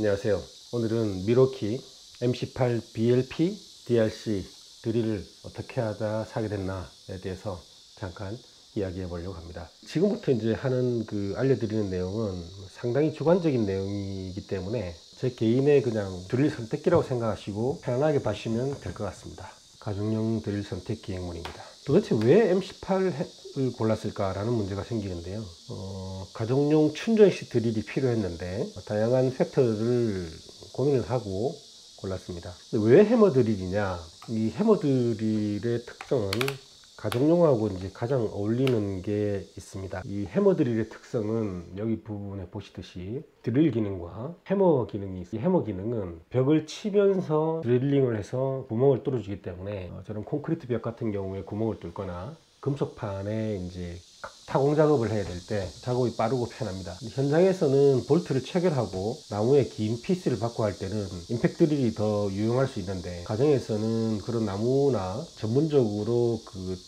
안녕하세요. 오늘은 미로키 MC8 BLP DRC 드릴을 어떻게 하다 사게 됐나에 대해서 잠깐 이야기해 보려고 합니다. 지금부터 이제 하는 알려드리는 내용은 상당히 주관적인 내용이기 때문에 제 개인의 그냥 드릴 선택기라고 생각하시고 편안하게 봐주시면 될 것 같습니다. 가정용 드릴 선택 기행문입니다. 도대체 왜 MC8을 골랐을까 라는 문제가 생기는데요. 가정용 충전식 드릴이 필요했는데 다양한 팩터를 고민을 하고 골랐습니다. 왜 해머 드릴이냐? 이 해머 드릴의 특성은 가정용하고 이제 가장 어울리는 게 있습니다. 이 해머 드릴의 특성은 여기 부분에 보시듯이 드릴 기능과 해머 기능이 있어요. 이 해머 기능은 벽을 치면서 드릴링을 해서 구멍을 뚫어주기 때문에 저런 콘크리트 벽 같은 경우에 구멍을 뚫거나 금속판에 이제 타공 작업을 해야 될 때 작업이 빠르고 편합니다. 현장에서는 볼트를 체결하고 나무에 긴 피스를 받고 할 때는 임팩트 드릴이 더 유용할 수 있는데 가정에서는 그런 나무나 전문적으로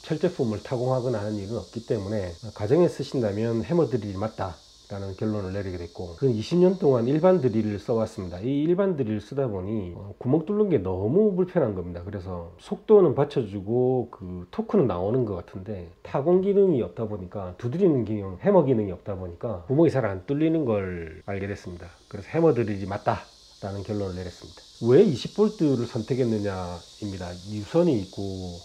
철 제품을 타공하거나 하는 일은 없기 때문에 가정에 쓰신다면 해머 드릴이 맞다 라는 결론을 내리게 됐고, 그 20년 동안 일반 드릴을 써왔습니다. 이 일반 드릴을 쓰다 보니 구멍 뚫는 게 너무 불편한 겁니다. 그래서 속도는 받쳐주고 토크는 나오는 것 같은데 타공 기능이 없다 보니까, 두드리는 기능, 해머 기능이 없다 보니까 구멍이 잘 안 뚫리는 걸 알게 됐습니다. 그래서 해머 드릴이 맞다 라는 결론을 내렸습니다. 왜 20V를 선택했느냐입니다. 유선이 있고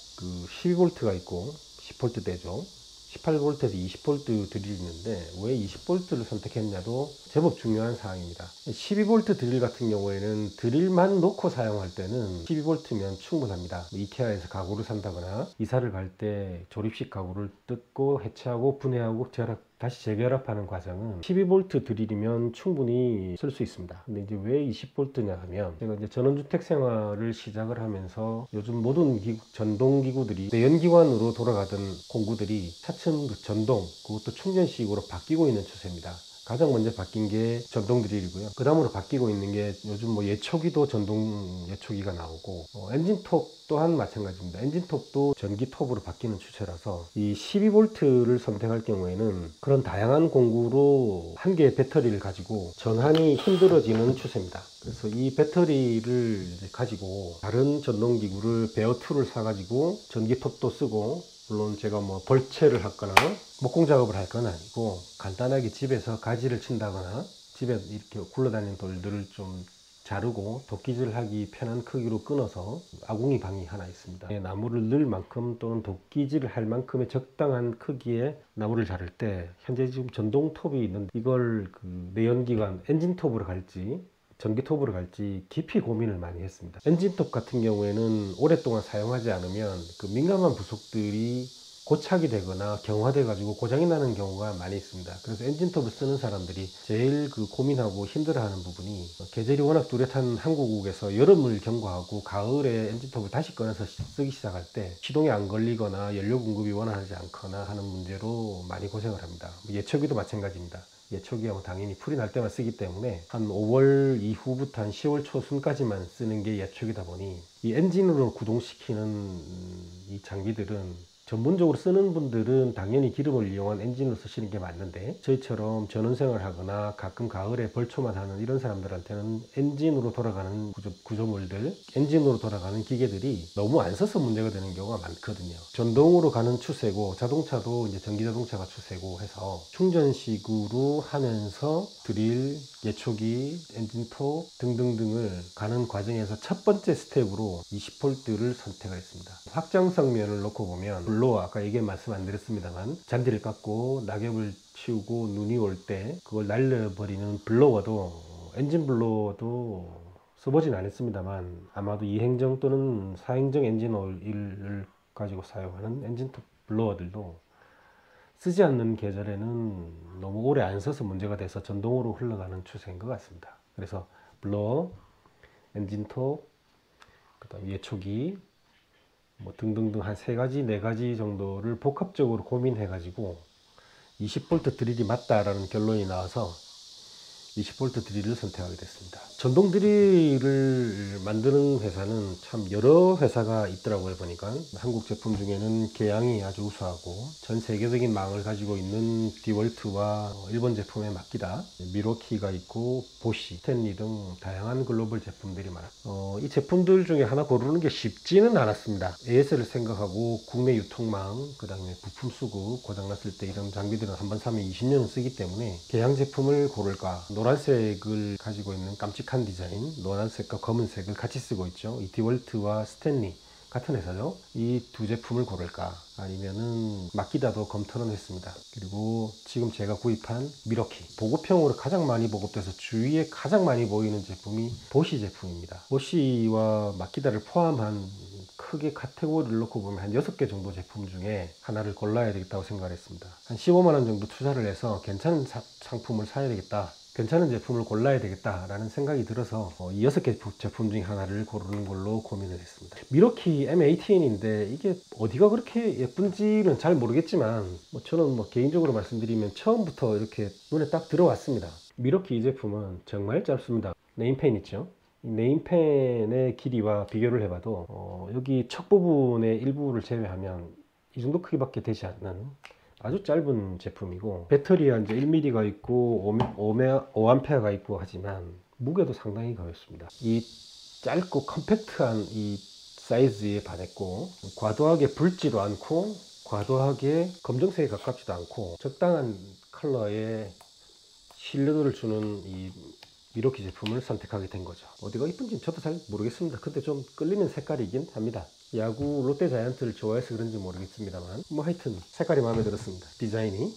12V가 있고 10V대죠. 18V에서 20V 드릴이 있는데 왜 20V를 선택했냐도 제법 중요한 사항입니다. 12V 드릴 같은 경우에는 드릴만 놓고 사용할 때는 12V면 충분합니다. 이케아에서 가구를 산다거나 이사를 갈 때 조립식 가구를 뜯고 해체하고 분해하고 다시 재결합하는 과정은 12V 드릴이면 충분히 쓸 수 있습니다. 근데 이제 왜 20V냐 하면, 제가 이제 전원주택 생활을 시작을 하면서 요즘 모든 전동기구들이 내연기관으로 돌아가던 공구들이 차츰 전동, 그것도 충전식으로 바뀌고 있는 추세입니다. 가장 먼저 바뀐 게 전동 드릴이고요. 그 다음으로 바뀌고 있는 게 요즘 예초기도 전동 예초기가 나오고, 엔진톱 또한 마찬가지입니다. 엔진톱도 전기톱으로 바뀌는 추세라서 이 12V를 선택할 경우에는 그런 다양한 공구로 한 개의 배터리를 가지고 전환이 힘들어지는 추세입니다. 그래서 이 배터리를 가지고 다른 전동기구를 베어2를 사가지고 전기톱도 쓰고, 물론 제가 벌채를 하거나 목공 작업을 할 건 아니고 간단하게 집에서 가지를 친다거나 집에 이렇게 굴러다니는 돌들을 좀 자르고 도끼질 하기 편한 크기로 끊어서 아궁이 방이 하나 있습니다. 나무를 넣을 만큼 또는 도끼질을 할 만큼의 적당한 크기의 나무를 자를 때, 현재 지금 전동톱이 있는데 이걸 내연기관 엔진톱으로 갈지 전기톱으로 갈지 깊이 고민을 많이 했습니다. 엔진톱 같은 경우에는 오랫동안 사용하지 않으면 민감한 부속들이 고착이 되거나 경화돼 가지고 고장이 나는 경우가 많이 있습니다. 그래서 엔진톱을 쓰는 사람들이 제일 고민하고 힘들어하는 부분이, 계절이 워낙 뚜렷한 한국에서 여름을 경과하고 가을에 엔진톱을 다시 꺼내서 쓰기 시작할 때 시동이 안 걸리거나 연료 공급이 원활하지 않거나 하는 문제로 많이 고생을 합니다. 예초기도 마찬가지입니다. 예초기하고 당연히 풀이 날 때만 쓰기 때문에 한 5월 이후부터 한 10월 초순까지만 쓰는 게 예초기다 보니, 이 엔진으로 구동시키는 이 장비들은 전문적으로 쓰는 분들은 당연히 기름을 이용한 엔진으로 쓰시는 게 맞는데, 저희처럼 전원생활 하거나 가끔 가을에 벌초만 하는 이런 사람들한테는 엔진으로 돌아가는 구조물들, 엔진으로 돌아가는 기계들이 너무 안 써서 문제가 되는 경우가 많거든요. 전동으로 가는 추세고 자동차도 이제 전기자동차가 추세고 해서 충전식으로 하면서 드릴, 예초기, 엔진톱 등등등을 가는 과정에서 첫 번째 스텝으로 20V를 선택을 했습니다. 확장성 면을 놓고 보면 블로어, 아까 말씀 안 드렸습니다만 잔디를 깎고 낙엽을 치우고 눈이 올 때 그걸 날려버리는 블로어도, 엔진 블로어도 써보진 않았습니다만 아마도 2행정 또는 4행정 엔진 오일을 가지고 사용하는 엔진톱 블로어들도 쓰지 않는 계절에는 너무 오래 안 써서 문제가 돼서 전동으로 흘러가는 추세인 것 같습니다. 그래서 블로어, 엔진톱, 그 다음 예초기 등등등 한 3가지, 4가지 정도를 복합적으로 고민해 가지고 20V 드릴이 맞다라는 결론이 나와서 20V 드릴을 선택하게 됐습니다. 전동 드릴을 만드는 회사는 참 여러 회사가 있더라고요. 보니까 한국 제품 중에는 계양이 아주 우수하고 전 세계적인 망을 가지고 있는 디월트와 일본 제품의 마키다, 미로키가 있고 보시, 스탠리 등 다양한 글로벌 제품들이 많아요. 이 제품들 중에 하나 고르는 게 쉽지는 않았습니다. AS를 생각하고 국내 유통망, 그 다음에 부품 수급, 고장났을 때 이런 장비들은 한번 사면 20년은 쓰기 때문에 계양 제품을 고를까, 노란색을 가지고 있는 깜찍한 디자인, 노란색과 검은색을 같이 쓰고 있죠. 이 디월트와 스탠리 같은 회사죠. 이 두 제품을 고를까, 아니면은 마키다도 검토는 했습니다. 그리고 지금 제가 구입한 미러키, 보급형으로 가장 많이 보급돼서 주위에 가장 많이 보이는 제품이 보시 제품입니다. 보시와 마키다를 포함한 크게 카테고리를 놓고 보면 한 6개 정도 제품 중에 하나를 골라야 되겠다고 생각을 했습니다. 한 15만 원 정도 투자를 해서 괜찮은 상품을 사야 되겠다, 괜찮은 제품을 골라야 되겠다라는 생각이 들어서 이 6개 제품 중에 하나를 고르는 걸로 고민을 했습니다. 미러키 M18인데 이게 어디가 그렇게 예쁜지는 잘 모르겠지만 저는 개인적으로 말씀드리면 처음부터 이렇게 눈에 딱 들어왔습니다. 미러키 이 제품은 정말 짧습니다. 네임펜 있죠? 이 네임펜의 길이와 비교를 해봐도 여기 척 부분의 일부를 제외하면 이 정도 크기밖에 되지 않는 아주 짧은 제품이고, 배터리가 이제 1mm가 있고 5A가 있고 하지만 무게도 상당히 가볍습니다. 이 짧고 컴팩트한 이 사이즈에 반했고, 과도하게 붉지도 않고 과도하게 검정색에 가깝지도 않고 적당한 컬러의 신뢰도를 주는 이 미러키 제품을 선택하게 된 거죠. 어디가 이쁜지는 저도 잘 모르겠습니다. 근데 좀 끌리는 색깔이긴 합니다. 야구 롯데 자이언트를 좋아해서 그런지 모르겠습니다만 하여튼 색깔이 마음에 들었습니다. 디자인이.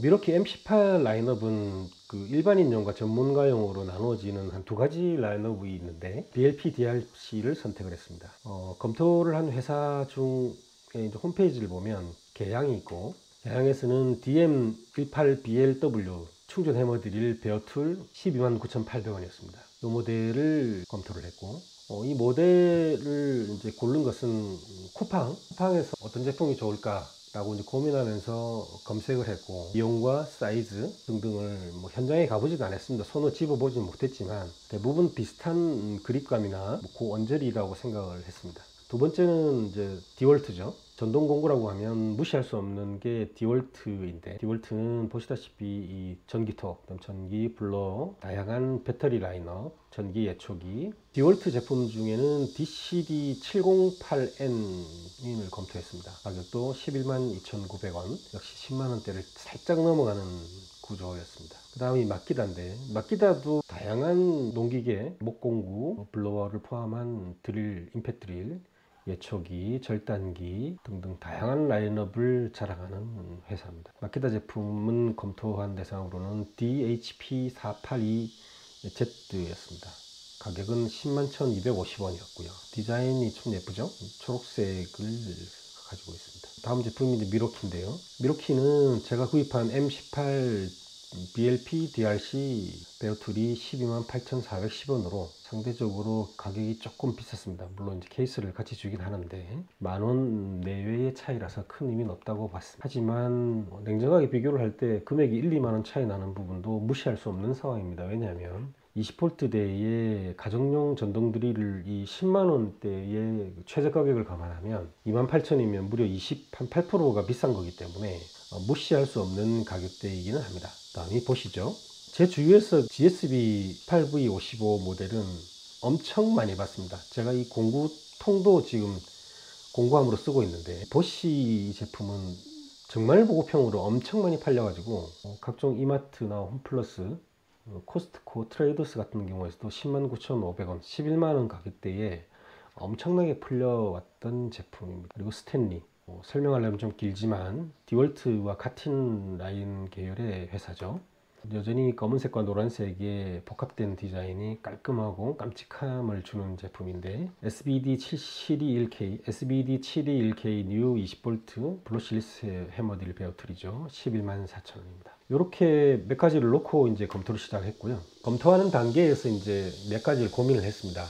미러키 M18 라인업은 그 일반인용과 전문가용으로 나누어지는 한 두 가지 라인업이 있는데 BLP, DRC를 선택을 했습니다. 검토를 한 회사 중에 이제 홈페이지를 보면 계양이 있고, 계양에서는 DM18BLW 충전 해머 드릴 베어툴 129,800원이었습니다. 이 모델을 검토를 했고, 이 모델을 이제 고른 것은 쿠팡에서 어떤 제품이 좋을까 라고 이제 고민하면서 검색을 했고, 비용과 사이즈 등등을 현장에 가보지도 않았습니다. 손을 집어보지는 못했지만 대부분 비슷한 그립감이나 고원절이라고 생각을 했습니다. 두 번째는 이제 디월트죠. 전동 공구라고 하면 무시할 수 없는 게 디월트인데, 디월트는 보시다시피 이 전기톱, 전기 블러, 다양한 배터리 라인업, 전기 예초기, 디월트 제품 중에는 DCD708N을 검토했습니다. 가격도 112,900원, 역시 10만원대를 살짝 넘어가는 구조였습니다. 그 다음이 마키다인데, 마키다도 다양한 농기계, 목공구, 블로어를 포함한 드릴, 임팩 드릴, 예초기, 절단기 등등 다양한 라인업을 자랑하는 회사입니다. 마키다 제품은 검토한 대상으로는 DHP482Z였습니다. 가격은 101,250원이었고요. 디자인이 참 예쁘죠? 초록색을 가지고 있습니다. 다음 제품이 미러키인데요. 미러키는 제가 구입한 M18 BLP DRC 베어툴이 128,410원으로 상대적으로 가격이 조금 비쌌습니다. 물론 이제 케이스를 같이 주긴 하는데 만원 내외의 차이라서 큰 의미는 없다고 봤습니다. 하지만 냉정하게 비교를 할 때 금액이 1, 2만원 차이 나는 부분도 무시할 수 없는 상황입니다. 왜냐하면 20V대의 가정용 전동 드릴을 이 10만원대의 최저 가격을 감안하면 28,000이면 무려 28%가 비싼 거기 때문에 무시할 수 없는 가격대이기는 합니다. 다음이 보시죠. 제 주위에서 GSB 8V55 모델은 엄청 많이 봤습니다. 제가 이 공구통도 지금 공구함으로 쓰고 있는데, 보시 제품은 정말 보급형으로 엄청 많이 팔려가지고 각종 이마트나 홈플러스, 코스트코, 트레이더스 같은 경우에서도 109,500원, 11만원 가격대에 엄청나게 풀려왔던 제품입니다. 그리고 스탠리, 설명하려면 좀 길지만 디월트와 같은 라인 계열의 회사죠. 여전히 검은색과 노란색의 복합된 디자인이 깔끔하고 깜찍함을 주는 제품인데, SBD721K, SBD721K 뉴 20V 블러시리스 해머딜 베어툴이죠. 114,000원입니다. 이렇게 몇 가지를 놓고 이제 검토를 시작했고요. 검토하는 단계에서 이제 몇 가지를 고민을 했습니다.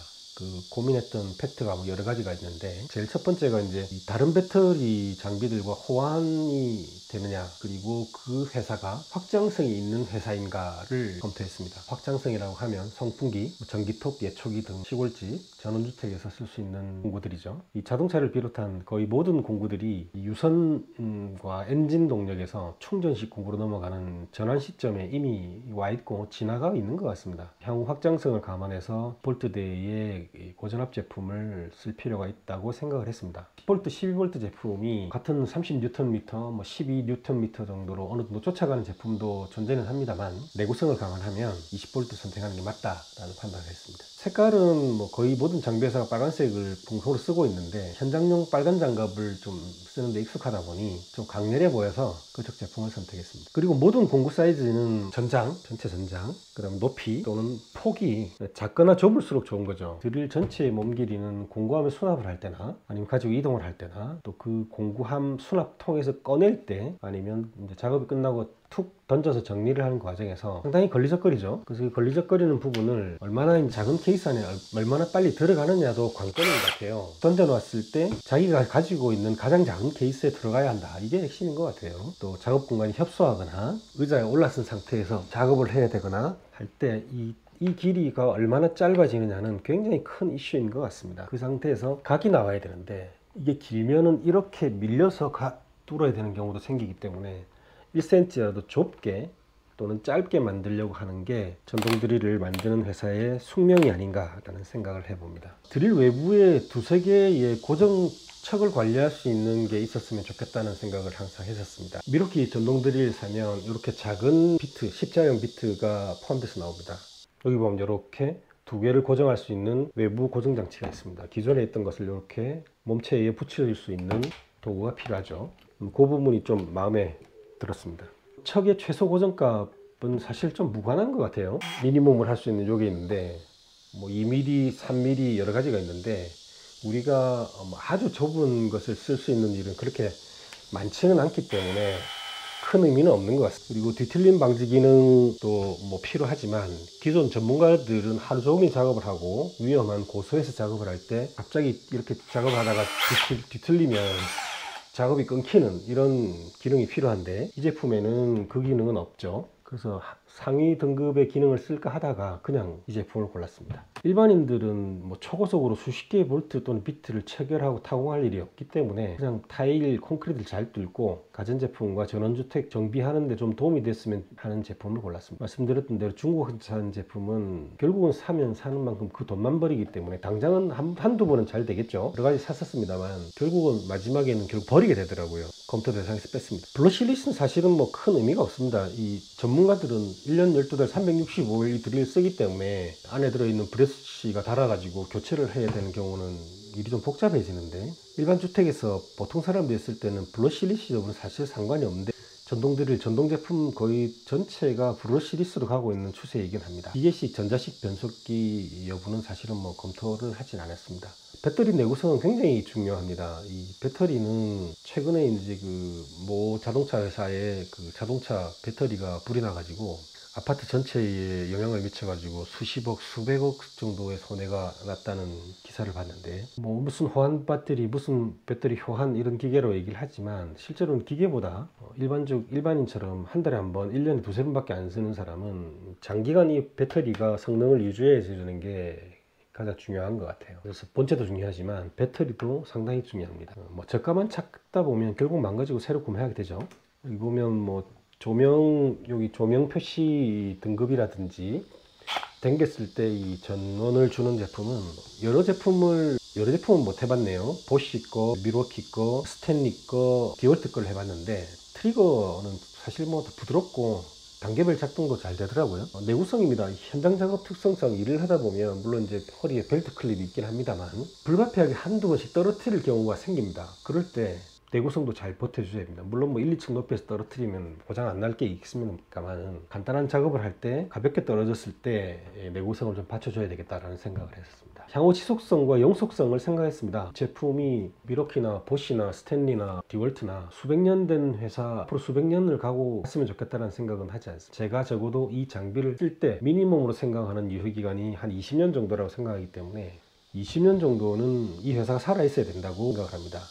고민했던 팩트가 뭐 여러 가지가 있는데, 제일 첫 번째가 이제 다른 배터리 장비들과 호환이 되느냐, 그리고 그 회사가 확장성이 있는 회사인가를 검토했습니다. 확장성이라고 하면 선풍기, 전기톱, 예초기 등 시골집, 전원주택에서 쓸 수 있는 공구들이죠. 이 자동차를 비롯한 거의 모든 공구들이 유선과 엔진 동력에서 충전식 공구로 넘어가는 전환 시점에 이미 와 있고 지나가 있는 것 같습니다. 향후 확장성을 감안해서 볼트대의 고전압 제품을 쓸 필요가 있다고 생각을 했습니다. 10V, 12V 제품이 같은 30Nm, 뭐 12Nm 정도로 어느 정도 쫓아가는 제품도 존재는 합니다만, 내구성을 감안하면 20V 선택하는 게 맞다라는 판단을 했습니다. 색깔은 뭐 거의 모든 장비회사가 빨간색을 공통으로 쓰고 있는데, 현장용 빨간 장갑을 좀 쓰는데 익숙하다 보니 좀 강렬해 보여서 그쪽 제품을 선택했습니다. 그리고 모든 공구 사이즈는 전장, 전체 전장, 그 다음 높이 또는 폭이 작거나 좁을수록 좋은 거죠. 드릴 전체의 몸 길이는 공구함을 수납을 할 때나, 아니면 가지고 이동을 할 때나, 또 그 공구함 수납통에서 꺼낼 때, 아니면 이제 작업이 끝나고 툭 던져서 정리를 하는 과정에서 상당히 걸리적거리죠. 그래서 이 걸리적거리는 부분을 얼마나 작은 케이스 안에 얼마나 빨리 들어가느냐도 관건인 것 같아요. 던져놨을 때 자기가 가지고 있는 가장 작은 케이스에 들어가야 한다, 이게 핵심인 것 같아요. 또 작업 공간이 협소하거나 의자에 올라선 상태에서 작업을 해야 되거나 할 때 이 길이가 얼마나 짧아지느냐는 굉장히 큰 이슈인 것 같습니다. 그 상태에서 각이 나와야 되는데, 이게 길면은 이렇게 밀려서 뚫어야 되는 경우도 생기기 때문에 1cm라도 좁게 또는 짧게 만들려고 하는 게 전동 드릴을 만드는 회사의 숙명이 아닌가라는 생각을 해봅니다. 드릴 외부에 두세 개의 고정척을 관리할 수 있는 게 있었으면 좋겠다는 생각을 항상 했었습니다. 미로키 전동 드릴 사면 이렇게 작은 비트, 십자형 비트가 포함돼서 나옵니다. 여기 보면 이렇게 두 개를 고정할 수 있는 외부 고정 장치가 있습니다. 기존에 있던 것을 이렇게 몸체에 붙일 수 있는 도구가 필요하죠. 그 부분이 좀 마음에 들었습니다. 척의 최소 고정값은 사실 좀 무관한 것 같아요. 미니멈을 할 수 있는 요게 있는데, 뭐 2mm, 3mm 여러 가지가 있는데, 우리가 아주 좁은 것을 쓸 수 있는 일은 그렇게 많지는 않기 때문에 큰 의미는 없는 것 같습니다. 그리고 뒤틀림 방지 기능도 뭐 필요하지만, 기존 전문가들은 하루 종일 작업을 하고 위험한 고소해서 작업을 할 때 갑자기 이렇게 작업하다가 뒤틀리면 작업이 끊기는 이런 기능이 필요한데, 이 제품에는 그 기능은 없죠. 그래서 상위 등급의 기능을 쓸까 하다가 그냥 이 제품을 골랐습니다. 일반인들은 뭐 초고속으로 수십 개의 볼트 또는 비트를 체결하고 타공할 일이 없기 때문에 그냥 타일, 콘크리트를 잘 뚫고 가전제품과 전원주택 정비하는 데 좀 도움이 됐으면 하는 제품을 골랐습니다. 말씀드렸던 대로 중국산 제품은 결국은 사면 사는 만큼 그 돈만 버리기 때문에 당장은 한두 번은 잘 되겠죠. 여러 가지 샀었습니다만 결국은 마지막에는 결국 버리게 되더라고요. 검토 대상에서 뺐습니다. 블러시리스는 사실은 뭐 큰 의미가 없습니다. 이 전문가들은 1년 12달 365일 이 드릴 쓰기 때문에 안에 들어있는 브러쉬가 닳아가지고 교체를 해야 되는 경우는 일이 좀 복잡해지는데, 일반 주택에서 보통 사람들이 쓸 때는 블러시리스하고는 사실 상관이 없는데, 전동 드릴, 전동 제품 거의 전체가 브러시리스로 가고 있는 추세이긴 합니다. 기계식, 전자식 변속기 여부는 사실은 뭐 검토를 하진 않았습니다. 배터리 내구성은 굉장히 중요합니다. 이 배터리는 최근에 이제 모 자동차 회사의 자동차 배터리가 불이 나가지고 아파트 전체에 영향을 미쳐가지고 수십억, 수백억 정도의 손해가 났다는 기사를 봤는데, 뭐 무슨 호환 배터리, 무슨 배터리 호환 이런 기계로 얘기를 하지만 실제로는 기계보다 일반인처럼 한 달에 한 번, 1년에 두세 번밖에 안 쓰는 사람은 장기간 이 배터리가 성능을 유지해 주는 게 가장 중요한 것 같아요. 그래서 본체도 중요하지만 배터리도 상당히 중요합니다. 뭐 저가만 찾다 보면 결국 망가지고 새로 구매하게 되죠. 여기 보면 뭐 여기 조명 표시 등급이라든지 당겼을 때 이 전원을 주는 제품은 여러 제품은 못 해봤네요. 보쉬 거, 미로키 거, 스탠리 거, 디월트 걸 해봤는데, 트리거는 사실 뭐 더 부드럽고 단계별 작동도 잘 되더라고요. 내구성입니다. 현장 작업 특성상 일을 하다 보면 물론 이제 허리에 벨트 클립이 있긴 합니다만 불가피하게 한두 번씩 떨어뜨릴 경우가 생깁니다. 그럴 때 내구성도 잘 버텨줘야 됩니다. 물론 뭐 1, 2층 높이에서 떨어뜨리면 고장 안 날 게 있습니다만, 간단한 작업을 할 때 가볍게 떨어졌을 때 내구성을 좀 받쳐줘야 되겠다라는 생각을 했습니다. 향후 지속성과 영속성을 생각했습니다. 제품이 미로키나 보쉬나 스탠리나 디월트나 수백 년 된 회사, 앞으로 수백 년을 가고 했으면 좋겠다는 생각은 하지 않습니다. 제가 적어도 이 장비를 쓸 때 미니멈으로 생각하는 유효기간이 한 20년 정도라고 생각하기 때문에 20년 정도는 이 회사가 살아있어야 된다고 생각을 합니다.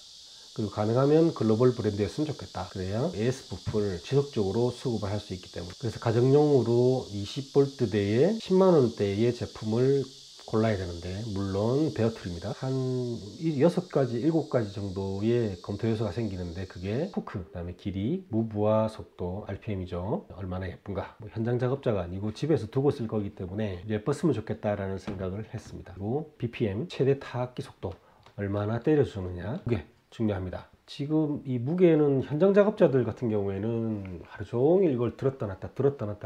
그리고 가능하면 글로벌 브랜드였으면 좋겠다. 그래야 AS 부품을 지속적으로 수급을 할 수 있기 때문에. 그래서 가정용으로 20V대에 10만원대의 제품을 골라야 되는데, 물론 베어툴입니다. 한 6가지, 7가지 정도의 검토 요소가 생기는데, 그게 토크, 그 다음에 길이, 무브와 속도, RPM이죠. 얼마나 예쁜가. 뭐 현장 작업자가 아니고 집에서 두고 쓸 거기 때문에 예뻤으면 좋겠다라는 생각을 했습니다. 그리고 BPM, 최대 타악기 속도, 얼마나 때려주느냐. 그게 중요합니다. 지금 이 무게는 현장 작업자들 같은 경우에는 하루 종일 이걸 들었다 놨다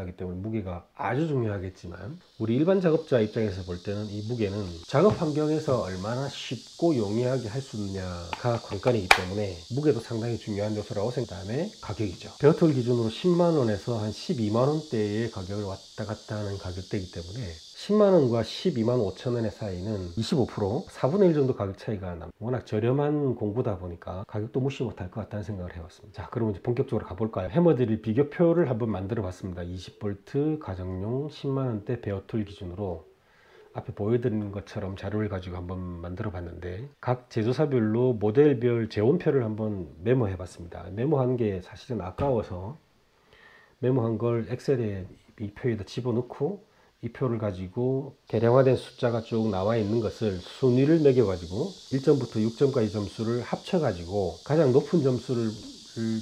하기 때문에 무게가 아주 중요하겠지만, 우리 일반 작업자 입장에서 볼 때는 이 무게는 작업 환경에서 얼마나 쉽고 용이하게 할 수 있느냐가 관건이기 때문에 무게도 상당히 중요한 요소라고 생각합니다. 다음에 가격이죠. 베어툴 기준으로 10만원에서 한 12만원대의 가격을 왔다 갔다 하는 가격대이기 때문에 10만원과 12만 5천원의 사이는 25%, 4분의 1 정도 가격 차이가 납니다. 워낙 저렴한 공구다 보니까 가격도 무시 못할 것 같다는 생각을 해봤습니다. 자, 그럼 이제 본격적으로 가볼까요? 해머드릴 비교표를 한번 만들어 봤습니다. 20V 가정용 10만원대 베어툴 기준으로 앞에 보여드린 것처럼 자료를 가지고 한번 만들어 봤는데, 각 제조사별로 모델별 재원표를 한번 메모해 봤습니다. 메모한 게 사실은 아까워서 메모한 걸 엑셀에 이 표에다 집어넣고, 이 표를 가지고 개량화된 숫자가 쭉 나와 있는 것을 순위를 매겨 가지고 1점부터 6점까지 점수를 합쳐 가지고 가장 높은 점수를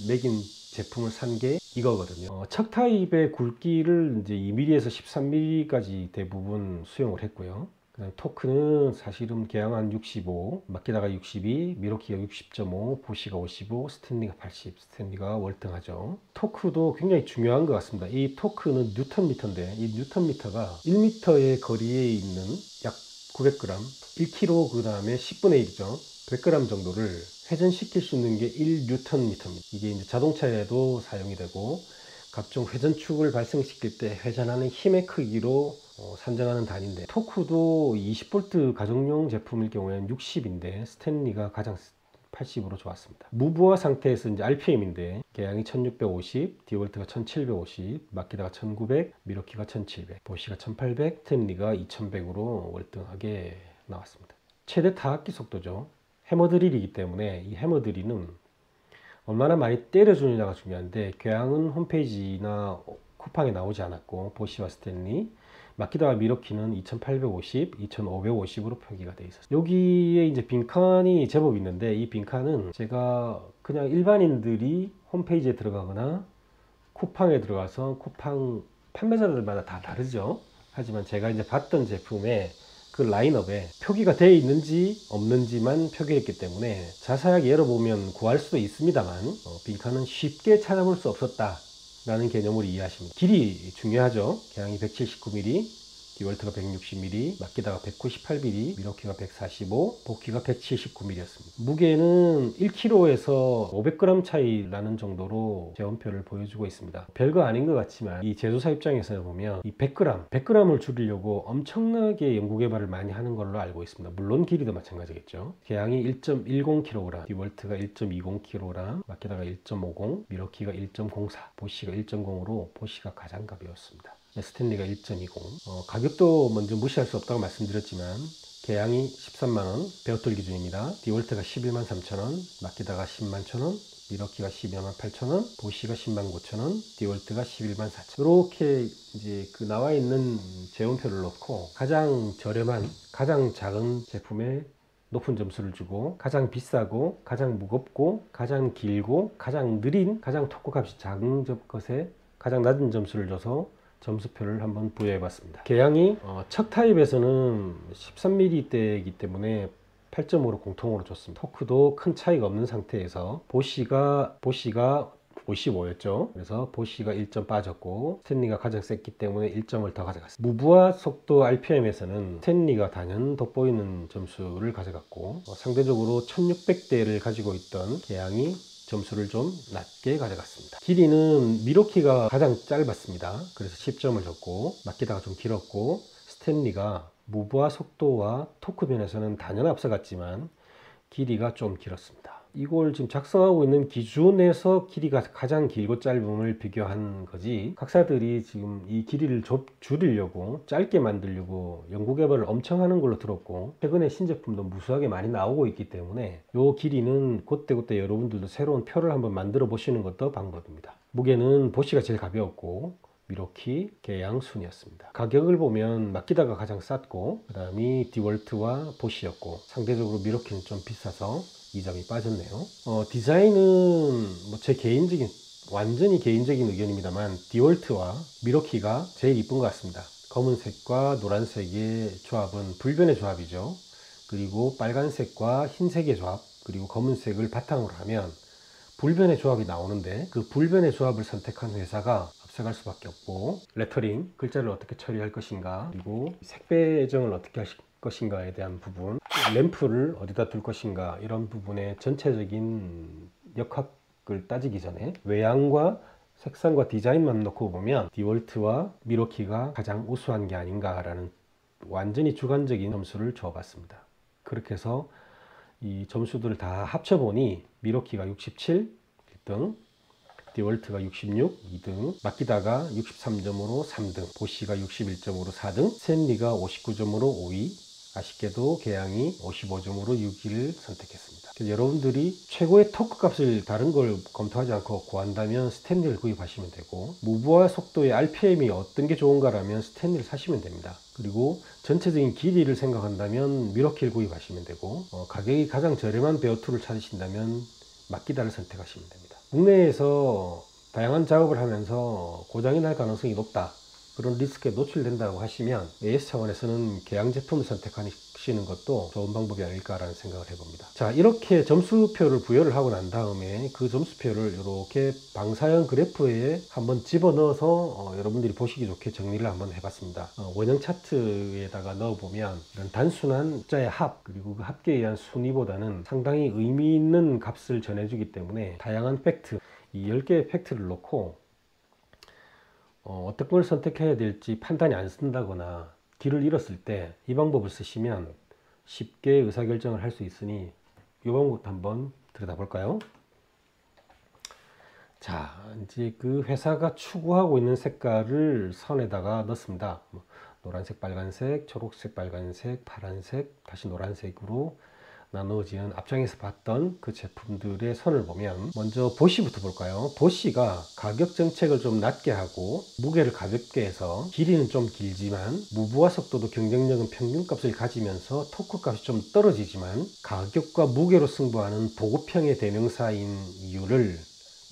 매긴 제품을 산 게 이거거든요. 척 타입의 굵기를 이제 2mm에서 13mm까지 대부분 수용을 했고요. 그다음 토크는 사실은 개양한 65, 마키다가 62, 미로키가 60.5, 보시가 55, 스탠리가 80, 스탠리가 월등하죠. 토크도 굉장히 중요한 것 같습니다. 이 토크는 뉴턴미터인데, 이 뉴턴미터가 1m의 거리에 있는 약 900g, 1kg 그 다음에 10분의 1이죠. 100g 정도를 회전시킬 수 있는 게 1뉴턴미터입니다. 이게 이제 자동차에도 사용이 되고, 각종 회전축을 발생시킬 때 회전하는 힘의 크기로 산정하는 단위인데, 토크도 20V 가정용 제품일 경우에는 60인데 스탠리가 가장 80으로 좋았습니다. 무브화 상태에서 이제 RPM인데, 개양이 1650, 디월트가 1750, 마키다가 1900, 미로키가 1700, 보시가 1800, 스탠리가 2100으로 월등하게 나왔습니다. 최대 타악기 속도죠. 해머드릴이기 때문에 이 해머드릴은 얼마나 많이 때려주느냐가 중요한데, 교양은 홈페이지나 쿠팡에 나오지 않았고, 보시와 스탠리, 마키다와 미로키는 2850, 2550으로 표기가 되어 있었어요. 여기에 이제 빈칸이 제법 있는데, 이 빈칸은 제가 그냥 일반인들이 홈페이지에 들어가거나 쿠팡에 들어가서, 쿠팡 판매자들마다 다 다르죠. 하지만 제가 이제 봤던 제품에 그 라인업에 표기가 되어 있는지 없는지만 표기했기 때문에 자세하게 열어보면 구할 수도 있습니다만, 빈칸은 쉽게 찾아볼 수 없었다 라는 개념으로 이해하시면 됩니다. 길이 중요하죠. 개양이 179mm, 디월트가 160mm, 마키다가 198mm, 미로키가 145, 보키가 179mm였습니다. 무게는 1kg에서 500g 차이 나는 정도로 재원표를 보여주고 있습니다. 별거 아닌 것 같지만 이 제조사 입장에서 보면 이 100g을 줄이려고 엄청나게 연구개발을 많이 하는 걸로 알고 있습니다. 물론 길이도 마찬가지겠죠. 개양이 1.10kg, 디월트가 1.20kg, 마키다가 1.50, 미로키가 1.04, 보시가 1.0으로 보시가 가장 가벼웠습니다. 스탠리가 1.20. 가격도 먼저 무시할 수 없다고 말씀드렸지만, 개양이 13만원, 베어툴 기준입니다. 디월트가 11만 3천원, 마키다가 10만 1천원, 미러키가 12만 8천원, 보시가 10만 9천원, 디월트가 11만 4천원. 이렇게 이제 그 나와 있는 재원표를 넣고 가장 저렴한, 가장 작은 제품에 높은 점수를 주고, 가장 비싸고, 가장 무겁고, 가장 길고, 가장 느린, 가장 토크 값이 작은 것에 가장 낮은 점수를 줘서 점수표를 한번 부여해 봤습니다. 개양이 척 타입에서는 13mm대이기 때문에 8.5로 공통으로 줬습니다. 토크도 큰 차이가 없는 상태에서 보시가 55였죠. 그래서 보시가 1점 빠졌고, 스탠리가 가장 셌기 때문에 1점을 더 가져갔습니다. 무브와 속도 RPM에서는 스탠리가 단연 돋보이는 점수를 가져갔고, 상대적으로 1600대를 가지고 있던 개양이 점수를 좀 낮게 가져갔습니다. 길이는 미로키가 가장 짧았습니다. 그래서 10점을 줬고, 마키다가 좀 길었고, 스탠리가 무브와 속도와 토크 면에서는 단연 앞서갔지만 길이가 좀 길었습니다. 이걸 지금 작성하고 있는 기준에서 길이가 가장 길고 짧음을 비교한 거지, 각사들이 지금 이 길이를 줄이려고 짧게 만들려고 연구개발을 엄청 하는 걸로 들었고, 최근에 신제품도 무수하게 많이 나오고 있기 때문에 이 길이는 그때그때 여러분들도 새로운 표를 한번 만들어 보시는 것도 방법입니다. 무게는 보쉬가 제일 가벼웠고 미로키, 계양, 순이었습니다. 가격을 보면 마키다가 가장 쌌고, 그 다음이 디월트와 보쉬였고, 상대적으로 미로키는 좀 비싸서 2점이 빠졌네요. 디자인은 뭐 제 완전히 개인적인 의견입니다만 디월트와 미로키가 제일 이쁜 것 같습니다. 검은색과 노란색의 조합은 불변의 조합이죠. 그리고 빨간색과 흰색의 조합, 그리고 검은색을 바탕으로 하면 불변의 조합이 나오는데, 그 불변의 조합을 선택한 회사가 앞서갈 수밖에 없고, 레터링, 글자를 어떻게 처리할 것인가, 그리고 색 배정을 어떻게 할 것인가에 대한 부분, 램프를 어디다 둘 것인가, 이런 부분의 전체적인 역학을 따지기 전에 외양과 색상과 디자인만 놓고 보면 디월트와 미로키가 가장 우수한 게 아닌가라는 완전히 주관적인 점수를 줘봤습니다. 그렇게 해서 이 점수들을 다 합쳐보니 미로키가 67, 1등, 디월트가 66, 2등, 마키다가 63점으로 3등, 보쉬가 61점으로 4등, 스탠리가 59점으로 5위, 아쉽게도 계양이 55점으로 6위를 선택했습니다. 그래서 여러분들이 최고의 토크 값을 다른 걸 검토하지 않고 구한다면 스탠리를 구입하시면 되고, 무브와 속도의 RPM이 어떤 게 좋은가라면 스탠리를 사시면 됩니다. 그리고 전체적인 길이를 생각한다면 미러키를 구입하시면 되고, 가격이 가장 저렴한 베어2를 찾으신다면 마키다를 선택하시면 됩니다. 국내에서 다양한 작업을 하면서 고장이 날 가능성이 높다, 그런 리스크에 노출된다고 하시면 AS 차원에서는 계양 제품을 선택하시는 것도 좋은 방법이 아닐까라는 생각을 해봅니다. 자, 이렇게 점수표를 부여를 하고 난 다음에 그 점수표를 이렇게 방사형 그래프에 한번 집어넣어서 여러분들이 보시기 좋게 정리를 한번 해봤습니다. 원형 차트에다가 넣어보면 이런 단순한 숫자의 합, 그리고 그 합계에 의한 순위보다는 상당히 의미 있는 값을 전해주기 때문에 다양한 팩트, 이 10개의 팩트를 놓고 어떤 걸 선택해야 될지 판단이 안 쓴다거나 길을 잃었을 때 이 방법을 쓰시면 쉽게 의사결정을 할 수 있으니 이 방법도 한번 들여다볼까요? 자, 이제 그 회사가 추구하고 있는 색깔을 선에다가 넣습니다. 노란색, 빨간색, 초록색, 빨간색, 파란색, 다시 노란색으로 나누어지는 앞장에서 봤던 그 제품들의 선을 보면, 먼저 보쉬부터 볼까요? 보쉬가 가격 정책을 좀 낮게 하고 무게를 가볍게 해서 길이는 좀 길지만 무브와 속도도 경쟁력은 평균값을 가지면서 토크값이 좀 떨어지지만 가격과 무게로 승부하는 보급형의 대명사인 이유를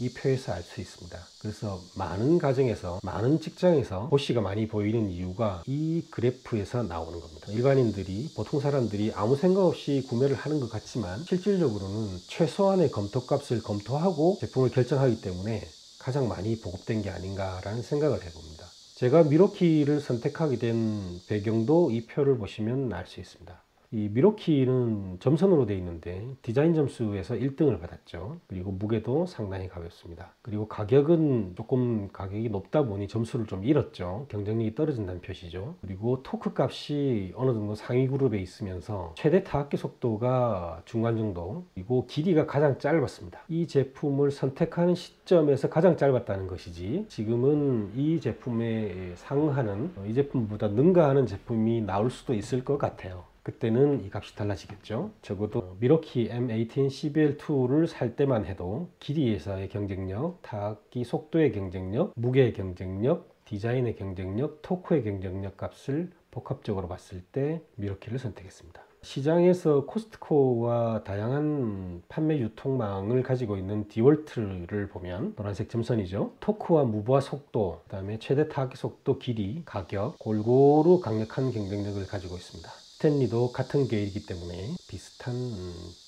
이 표에서 알 수 있습니다. 그래서 많은 가정에서, 많은 직장에서 보쉬가 많이 보이는 이유가 이 그래프에서 나오는 겁니다. 일반인들이, 보통 사람들이 아무 생각 없이 구매를 하는 것 같지만 실질적으로는 최소한의 검토값을 검토하고 제품을 결정하기 때문에 가장 많이 보급된 게 아닌가라는 생각을 해봅니다. 제가 미로키를 선택하게 된 배경도 이 표를 보시면 알 수 있습니다. 이 미로키는 점선으로 되어 있는데 디자인 점수에서 1등을 받았죠. 그리고 무게도 상당히 가볍습니다. 그리고 가격은 조금 가격이 높다 보니 점수를 좀 잃었죠. 경쟁력이 떨어진다는 표시죠. 그리고 토크 값이 어느 정도 상위 그룹에 있으면서 최대 타악기 속도가 중간 정도, 그리고 길이가 가장 짧았습니다. 이 제품을 선택하는 시점에서 가장 짧았다는 것이지, 지금은 이 제품에 상응하는, 이 제품보다 능가하는 제품이 나올 수도 있을 것 같아요. 그때는 이 값이 달라지겠죠. 적어도 미러키 M18 CBL2를 살 때만 해도 길이에서의 경쟁력, 타악기 속도의 경쟁력, 무게의 경쟁력, 디자인의 경쟁력, 토크의 경쟁력 값을 복합적으로 봤을 때 미러키를 선택했습니다. 시장에서 코스트코와 다양한 판매 유통망을 가지고 있는 디월트를 보면 노란색 점선이죠. 토크와 무브와 속도, 그 다음에 최대 타악기 속도, 길이, 가격, 골고루 강력한 경쟁력을 가지고 있습니다. 스탠리도 같은 계열이기 때문에 비슷한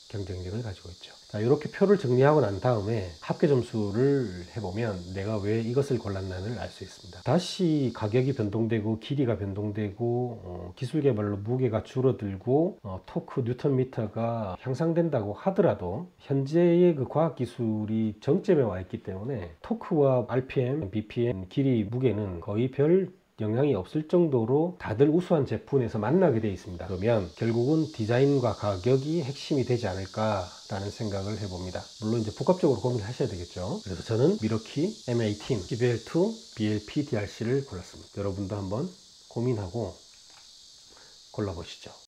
경쟁력을 가지고 있죠. 자, 이렇게 표를 정리하고 난 다음에 합계 점수를 해보면 내가 왜 이것을 골랐나를 알 수 있습니다. 다시 가격이 변동되고 길이가 변동되고 기술 개발로 무게가 줄어들고 토크 뉴턴미터가 향상된다고 하더라도 현재의 그 과학기술이 정점에 와 있기 때문에 토크와 RPM, BPM, 길이, 무게는 거의 별 영향이 없을 정도로 다들 우수한 제품에서 만나게 되어 있습니다. 그러면 결국은 디자인과 가격이 핵심이 되지 않을까라는 생각을 해봅니다. 물론 이제 복합적으로 고민하셔야 되겠죠. 그래서 저는 미러키 M18 PBL2 BLP DRC를 골랐습니다. 여러분도 한번 고민하고 골라보시죠.